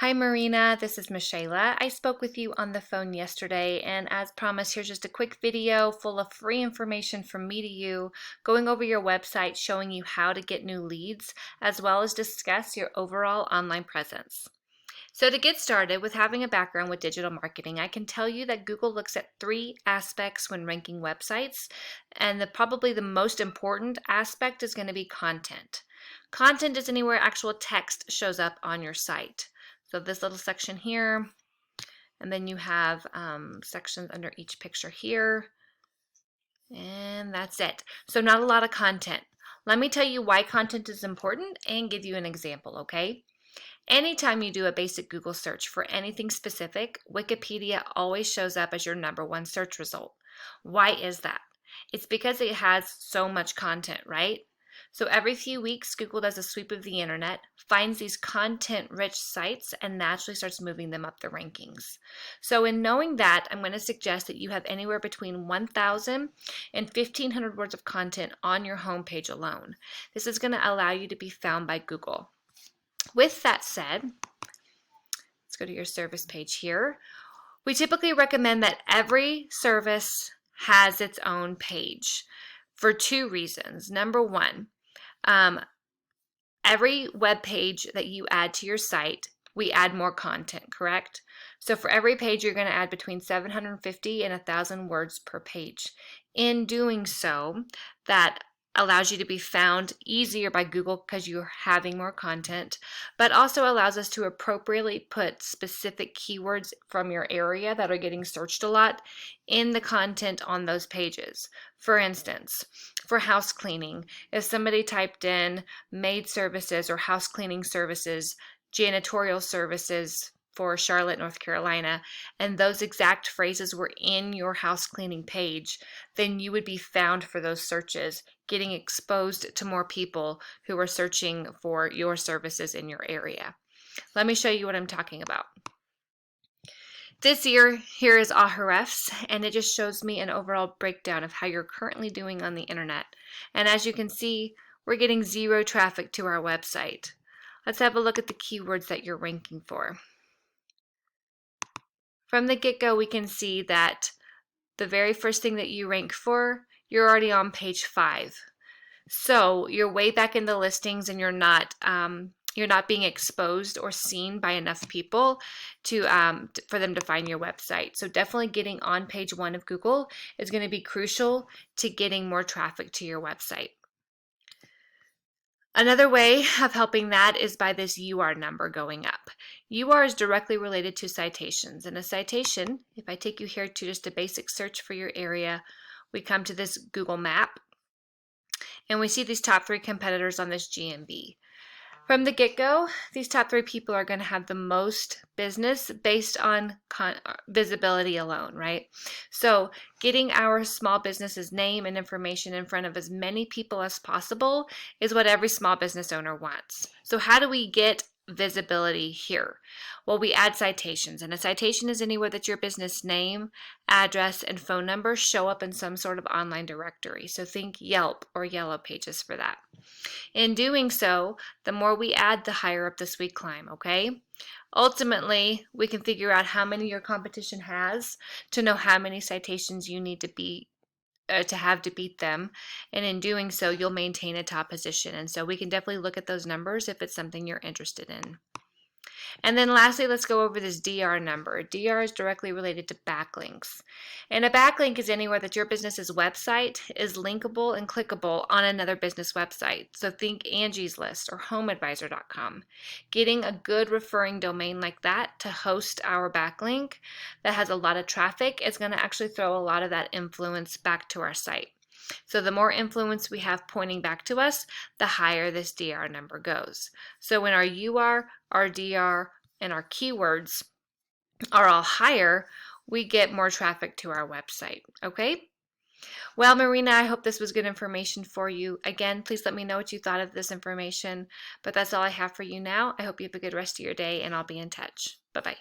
Hi Marina, this is Michaela. I spoke with you on the phone yesterday, and as promised, here's just a quick video full of free information from me to you, going over your website, showing you how to get new leads, as well as discuss your overall online presence. So to get started with having a background with digital marketing, I can tell you that Google looks at three aspects when ranking websites, and probably the most important aspect is going to be content. Content is anywhere actual text shows up on your site. So this little section here, and then you have sections under each picture here, and that's it. So not a lot of content. Let me tell you why content is important and give you an example, okay? Anytime you do a basic Google search for anything specific, Wikipedia always shows up as your #1 search result. Why is that? It's because it has so much content, right? So every few weeks, Google does a sweep of the internet, finds these content-rich sites, and naturally starts moving them up the rankings. So in knowing that, I'm going to suggest that you have anywhere between 1,000 and 1,500 words of content on your homepage alone. This is going to allow you to be found by Google. With that said, let's go to your service page here. We typically recommend that every service has its own page for two reasons. Number one, every web page that you add to your site, we add more content, correct? So for every page, you're going to add between 750 and 1,000 words per page. In doing so, that allows you to be found easier by Google because you're having more content, but also allows us to appropriately put specific keywords from your area that are getting searched a lot in the content on those pages. For instance, for house cleaning, if somebody typed in maid services or house cleaning services, janitorial services for Charlotte, North Carolina, and those exact phrases were in your house cleaning page, then you would be found for those searches, getting exposed to more people who are searching for your services in your area. Let me show you what I'm talking about. This here is Ahrefs, and it just shows me an overall breakdown of how you're currently doing on the internet. And as you can see, we're getting 0 traffic to our website. Let's have a look at the keywords that you're ranking for. From the get-go, we can see that the very first thing that you rank for, you're already on page 5. So you're way back in the listings, and you're not being exposed or seen by enough people to for them to find your website. So definitely getting on page 1 of Google is going to be crucial to getting more traffic to your website. Another way of helping that is by this UR number going up. UR is directly related to citations, and a citation, if I take you here to just a basic search for your area, we come to this Google map, and we see these top 3 competitors on this GMB. From the get-go, these top 3 people are going to have the most business based on visibility alone, right? So getting our small business's name and information in front of as many people as possible is what every small business owner wants. So how do we get visibility here? Well, we add citations, and a citation is anywhere that your business name, address, and phone number show up in some sort of online directory. So think Yelp or Yellow Pages for that. In doing so, the more we add, the higher up this we climb, okay? Ultimately, we can figure out how many your competition has to know how many citations you need to have to beat them, and in doing so, you'll maintain a top position. And so we can definitely look at those numbers if it's something you're interested in. And then lastly, let's go over this DR number. DR is directly related to backlinks. And a backlink is anywhere that your business's website is linkable and clickable on another business website. So think Angie's List or HomeAdvisor.com. Getting a good referring domain like that to host our backlink that has a lot of traffic is going to actually throw a lot of that influence back to our site. So the more influence we have pointing back to us, the higher this DR number goes. So when our UR, our DR, and our keywords are all higher, we get more traffic to our website, okay? Well, Marina, I hope this was good information for you. Again, please let me know what you thought of this information, but that's all I have for you now. I hope you have a good rest of your day, and I'll be in touch. Bye-bye.